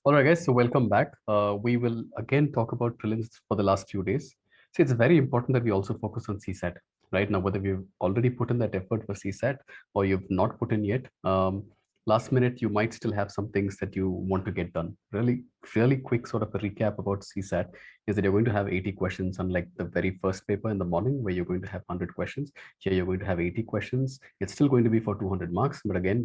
All right, guys, so welcome back. We will again talk about prelims for the last few days. So it's very important that we also focus on CSAT, right? Now, whether we've already put in that effort for CSAT or you've not put in yet, last minute, you might still have some things that you want to get done. Really quick sort of a recap about CSAT is that you're going to have 80 questions, unlike the very first paper in the morning where you're going to have 100 questions. Here, you're going to have 80 questions. It's still going to be for 200 marks, but again,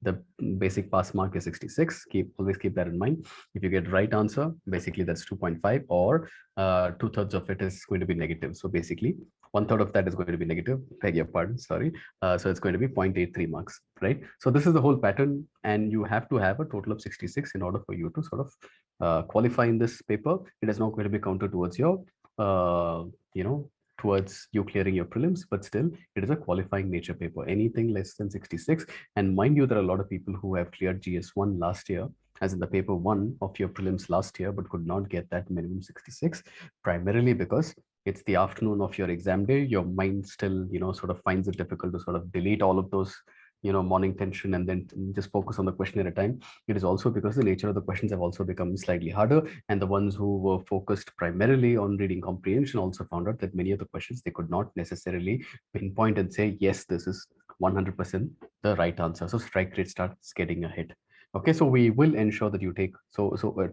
the basic pass mark is 66. Always keep that in mind. If you get right answer, basically that's 2.5, or 2/3 of it is going to be negative. So basically 1/3 of that is going to be negative. Beg your pardon, sorry. So it's going to be 0.83 marks, right? So this is the whole pattern, and you have to have a total of 66 in order for you to sort of qualify in this paper. It is not going to be counted towards your uh, you know towards you clearing your prelims, but still it is a qualifying nature paper. Anything less than 66, and mind you, there are a lot of people who have cleared GS1 last year, as in the paper one of your prelims last year, but could not get that minimum 66, primarily because it's the afternoon of your exam day. Your mind still, sort of finds it difficult to sort of delete all of those, morning tension and then just focus on the question at a time. It is also because the nature of the questions have also become slightly harder, and the ones who were focused primarily on reading comprehension also found out that many of the questions they could not necessarily pinpoint and say, yes, this is 100% the right answer. So strike rate starts getting a hit. Okay, so we will ensure that you take,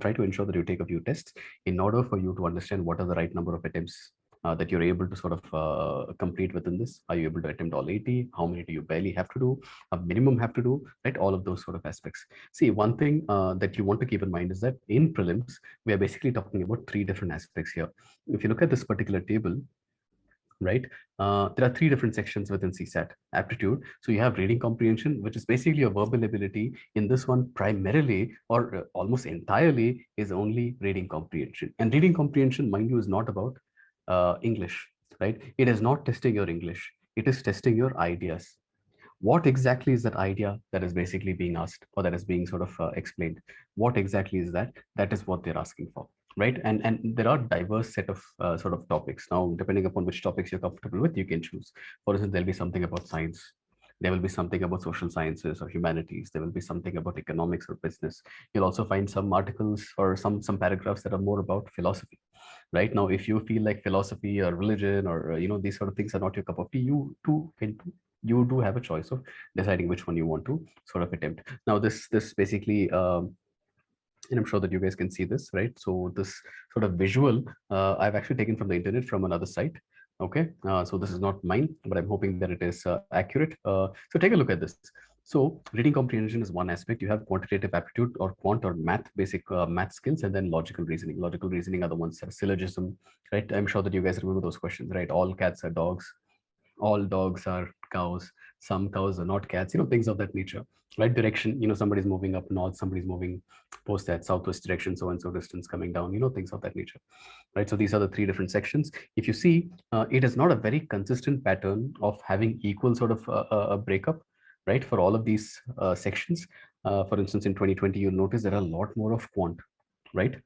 try to ensure that you take a few tests in order for you to understand what are the right number of attempts that you're able to sort of complete within this. Are you able to attempt all 80? How many do you barely have to do? A minimum have to do, right? All of those sort of aspects. See, one thing that you want to keep in mind is that in prelims, we are basically talking about three different aspects here. If you look at this particular table, right? There are three different sections within CSAT aptitude. So you have reading comprehension, which is basically a verbal ability. In this one, primarily or almost entirely is only reading comprehension. And reading comprehension, mind you, is not about English, right? It is not testing your English. It is testing your ideas. What exactly is that idea that is basically being asked, or that is being sort of explained? What exactly is that? That is what they're asking for, right? And there are diverse set of sort of topics. Now, depending upon which topics you're comfortable with, you can choose. For instance, there'll be something about science. There will be something about social sciences or humanities. There will be something about economics or business. You'll also find some articles or some paragraphs that are more about philosophy. Right now, if you feel like philosophy or religion or these sort of things are not your cup of tea, you do have a choice of deciding which one you want to sort of attempt. Now, this basically and I'm sure that you guys can see this, right? So this sort of visual, I've actually taken from the internet from another site. Okay, so this is not mine, but I'm hoping that it is accurate. So take a look at this. So reading comprehension is one aspect. You have quantitative aptitude or quant or math, basic math skills, and then logical reasoning. Logical reasoning are the ones that are syllogism, right? I'm sure that you guys remember those questions, right? All cats are dogs, all dogs are cows, some cows are not cats, things of that nature. Right direction, somebody's moving up north, somebody's moving post that southwest direction, so and so distance coming down, things of that nature. Right, so these are the three different sections. If you see, it is not a very consistent pattern of having equal sort of a breakup, right, for all of these sections. For instance, in 2020, you'll notice there are a lot more of quant, right?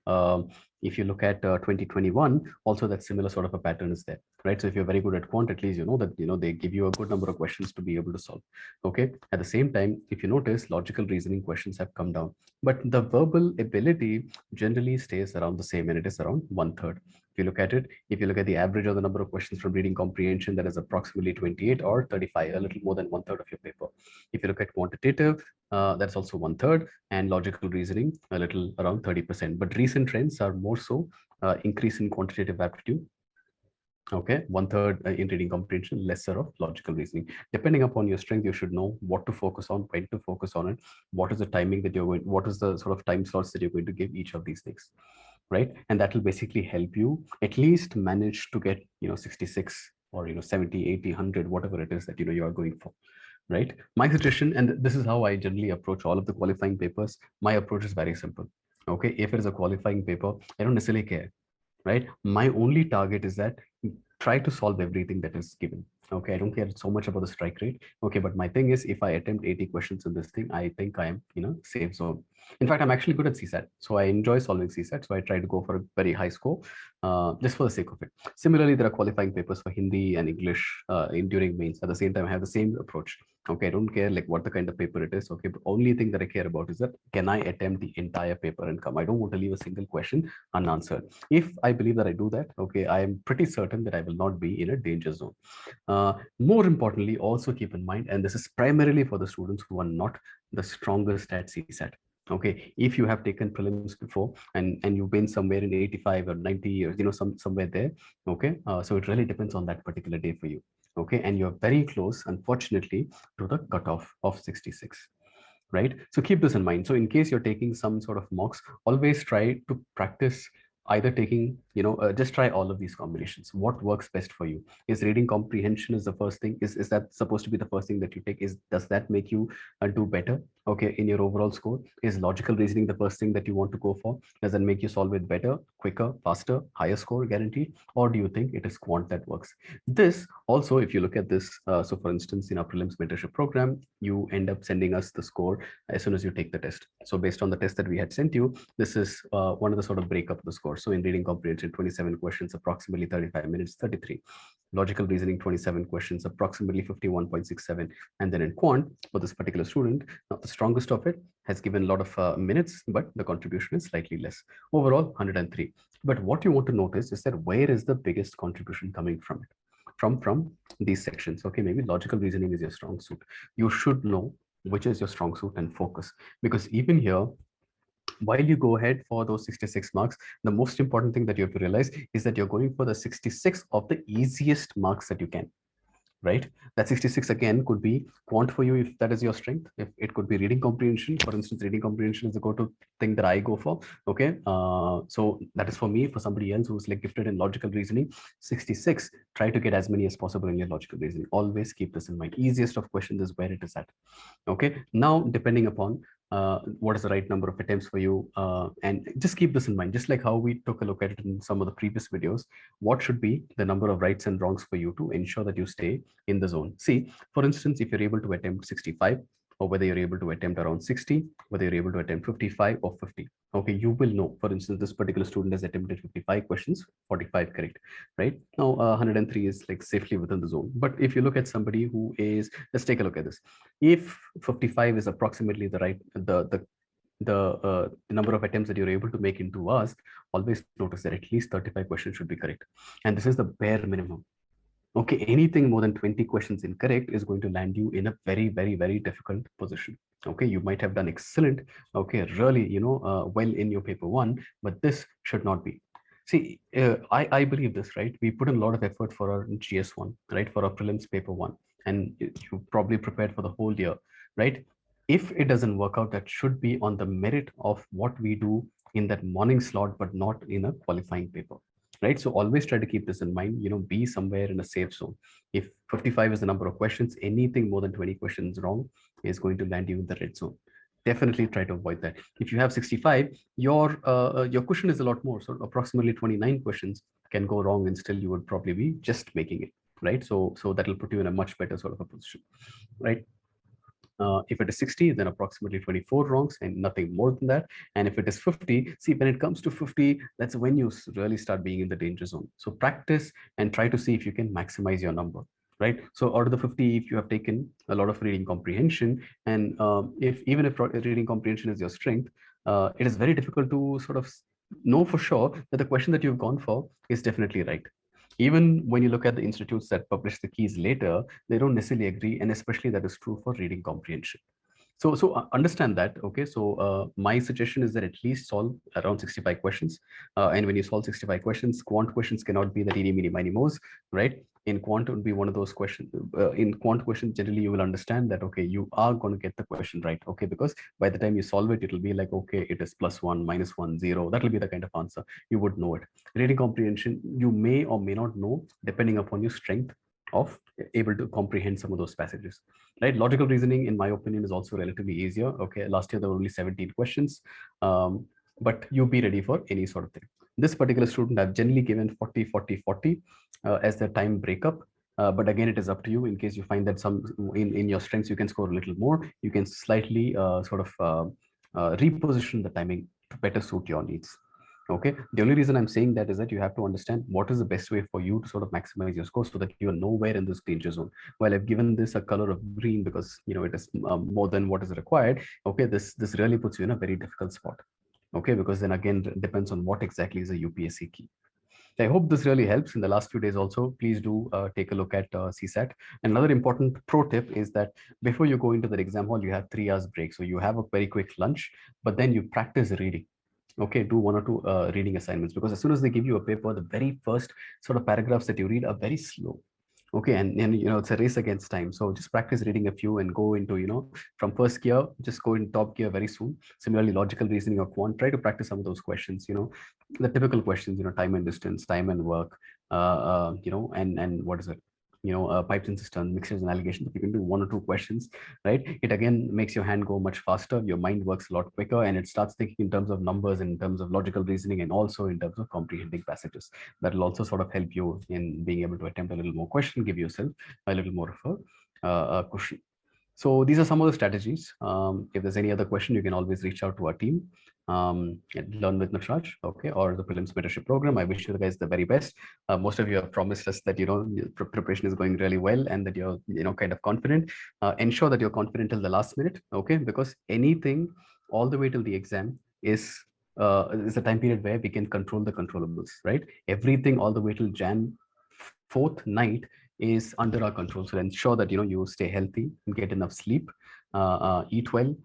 If you look at 2021, also that similar sort of a pattern is there, right? So if you're very good at quant, at least you know that they give you a good number of questions to be able to solve. Okay. At the same time, if you notice, logical reasoning questions have come down, but the verbal ability generally stays around the same, and it is around 1/3. If you look at it, if you look at the average of the number of questions from reading comprehension, that is approximately 28 or 35, a little more than 1/3 of your paper. If you look at quantitative, that's also 1/3, and logical reasoning a little around 30%. But recent trends are more so increase in quantitative aptitude. Okay, 1/3 in reading comprehension, lesser of logical reasoning. Depending upon your strength, you should know what to focus on, when to focus on it, what is the timing that you're going, what is the sort of time slots that you're going to give each of these things, right? And that will basically help you at least manage to get 66 or 70, 80, 100, whatever it is that you are going for. Right, my suggestion, and this is how I generally approach all of the qualifying papers. My approach is very simple. Okay, if it is a qualifying paper, I don't necessarily care, right? My only target is that try to solve everything that is given. Okay, I don't care so much about the strike rate. Okay, but my thing is, if I attempt 80 questions in this thing, I think I am in a safe zone. In fact, I'm actually good at CSAT, so I enjoy solving CSAT. So I try to go for a very high score, just for the sake of it. Similarly, there are qualifying papers for Hindi and English during mains. At the same time, I have the same approach. Okay, I don't care like what the kind of paper it is. Okay, but only thing that I care about is that can I attempt the entire paper and come? I don't want to leave a single question unanswered. If I believe that I do that, okay, I am pretty certain that I will not be in a danger zone. More importantly, also keep in mind, and this is primarily for the students who are not the strongest at CSAT. Okay, if you have taken prelims before and you've been somewhere in 85 or 90 years, somewhere there. Okay, so it really depends on that particular day for you. Okay, and you're very close, unfortunately, to the cutoff of 66. Right, so keep this in mind. So in case you're taking some sort of mocks, always try to practice either taking, just try all of these combinations. What works best for you? Is reading comprehension is the first thing? Is that supposed to be the first thing that you take? Does that make you do better, okay, in your overall score? Is logical reasoning the first thing that you want to go for? Does that make you solve it better, quicker, faster, higher score guaranteed? Or do you think it is quant that works? This also, if you look at this, so for instance, in our prelims mentorship program, you end up sending us the score as soon as you take the test. So based on the test that we had sent you, this is one of the sort of breakup of the score. So in reading comprehension, 27 questions, approximately 35 minutes, 33. Logical reasoning, 27 questions, approximately 51.67. And then in quant, for this particular student, not the strongest of it, has given a lot of minutes, but the contribution is slightly less. Overall, 103. But what you want to notice is that where is the biggest contribution coming from it? From these sections. Okay, maybe logical reasoning is your strong suit. You should know which is your strong suit and focus, because even here, while you go ahead for those 66 marks, the most important thing that you have to realize is that you're going for the 66 of the easiest marks that you can. Right, that 66 again could be quant for you if that is your strength. If it could be reading comprehension, for instance, reading comprehension is the go-to thing that I go for. Okay, so that is for me. For somebody else who's like gifted in logical reasoning, 66, try to get as many as possible in your logical reasoning. Always keep this in mind. Easiest of questions is where it is at. Okay, now depending upon what is the right number of attempts for you, and just keep this in mind, just like how we took a look at it in some of the previous videos. What should be the number of rights and wrongs for you to ensure that you stay in the zone? See, for instance, if you're able to attempt 65, or whether you're able to attempt around 60, whether you're able to attempt 55 or 50, okay, you will know. For instance, this particular student has attempted 55 questions, 45 correct. Right now, 103 is like safely within the zone. But if you look at somebody who is, let's take a look at this. If 55 is approximately the right, the number of attempts that you're able to make into us, always notice that at least 35 questions should be correct. And this is the bare minimum. Okay, anything more than 20 questions incorrect is going to land you in a very, very, very difficult position. Okay, you might have done excellent, okay, really, well in your paper one, but this should not be. See, I believe this, right? We put in a lot of effort for our GS1, right? For our prelims paper one, and you probably prepared for the whole year, right? If it doesn't work out, that should be on the merit of what we do in that morning slot, but not in a qualifying paper. Right, so always try to keep this in mind. Be somewhere in a safe zone. If 55 is the number of questions, anything more than 20 questions wrong is going to land you in the red zone. Definitely try to avoid that. If you have 65, your cushion is a lot more, so approximately 29 questions can go wrong and still you would probably be just making it. Right, so that will put you in a much better sort of a position. Right, if it is 60, then approximately 24 wrongs and nothing more than that. And if it is 50, see, when it comes to 50, that's when you really start being in the danger zone. So practice and try to see if you can maximize your number. Right, so out of the 50, if you have taken a lot of reading comprehension, and even if reading comprehension is your strength, it is very difficult to sort of know for sure that the question that you've gone for is definitely right. Even when you look at the institutes that publish the keys later, they don't necessarily agree, and especially that is true for reading comprehension. So understand that. Okay, so my suggestion is that at least solve around 65 questions, and when you solve 65 questions, quant questions cannot be the teeny mini miny mo's, right? In quant, it would be one of those questions. In quant questions, generally you will understand that, okay, you are going to get the question right. Okay, because by the time you solve it, it will be like, okay, it is +1, -1, 0. That will be the kind of answer. You would know it. Reading comprehension, you may or may not know, depending upon your strength of able to comprehend some of those passages. Right, logical reasoning, in my opinion, is also relatively easier. Okay, last year there were only 17 questions, but you be ready for any sort of thing. This particular student, I've generally given 40, 40, 40 as the time breakup. But again, it is up to you. In case you find that some in your strengths you can score a little more, you can slightly reposition the timing to better suit your needs. Okay, the only reason I'm saying that is that you have to understand what is the best way for you to sort of maximize your score so that you are nowhere in this danger zone. Well, I've given this a color of green because it is more than what is required. Okay, this really puts you in a very difficult spot. Okay, because then again it depends on what exactly is a UPSC key. I hope this really helps in the last few days also. Please do take a look at CSAT. Another important pro tip is that before you go into that exam hall, you have 3 hours break. So you have a very quick lunch, but then you practice reading. Okay, do 1 or 2 reading assignments, because as soon as they give you a paper, the very first sort of paragraphs that you read are very slow. Okay, and it's a race against time. So just practice reading a few and go into from first gear, just go in top gear very soon. Similarly, logical reasoning or quant, try to practice some of those questions, the typical questions, time and distance, time and work, and what is it, pipes and cisterns, mixtures and allegations. If you can do 1 or 2 questions, right, it again makes your hand go much faster, your mind works a lot quicker, and it starts thinking in terms of numbers, in terms of logical reasoning, and also in terms of comprehending passages. That will also sort of help you in being able to attempt a little more question, give yourself a little more of a cushion. So these are some of the strategies. If there's any other question, you can always reach out to our team at Learn with Nataraj, okay, or the Prelims Mentorship Program. I wish you guys the very best. Most of you have promised us that preparation is going really well and that you're kind of confident. Ensure that you're confident till the last minute, okay, because anything all the way till the exam is a time period where we can control the controllables, right? Everything all the way till Jan 4th night is under our control. So ensure that you stay healthy, get enough sleep, eat well,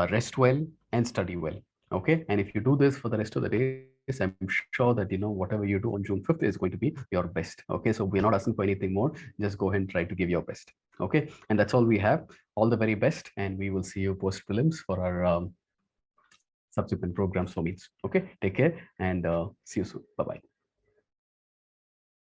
rest well, and study well. Okay, and if you do this for the rest of the days, I'm sure that whatever you do on June 5th is going to be your best. Okay, so we're not asking for anything more. Just go ahead and try to give your best. Okay, and that's all we have. All the very best, and we will see you post prelims for our subsequent programs for meets. Okay, take care and see you soon. Bye bye.